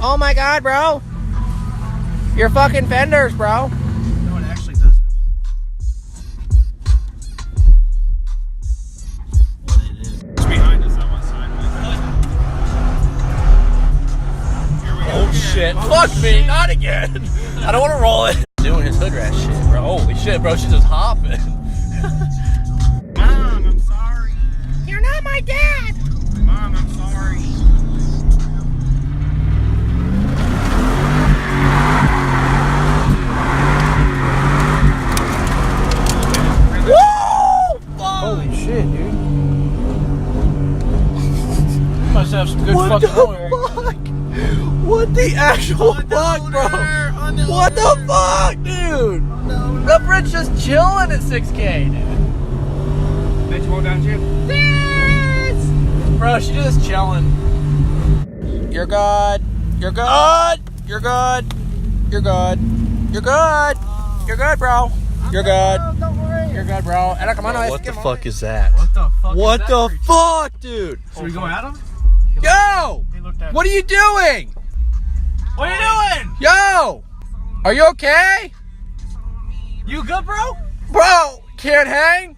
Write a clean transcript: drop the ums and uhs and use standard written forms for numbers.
Oh my god, bro. Your fucking fenders, bro. No, it actually doesn't. What it is. It's behind us. I want sideways. Here we go. Oh shit. Fuck me, not again. I don't want to roll it. Doing his hood rat shit, bro. Holy shit, bro. She's just hopping. Mom, I'm sorry. You're not my dad. Mom, I'm sorry. Woo! Fuck. Holy shit, dude. You must have some good What fucking the oil. fuck? What the actual fuck, bro? What the fuck, dude? The bridge just chilling at 6K, dude. Bitch, roll down, Jim. Yes! Bro, she just chilling. You're good. You're good. You're good. You're good. You're good. You're good, bro. You're good. Don't worry. You're good, bro. And come on, What the fuck is that? What the fuck? What the fuck, dude? Should we go at him? Yo! He looked at What are you doing? What are you doing? Yo! Are you okay? You good, bro? Bro, can't hang?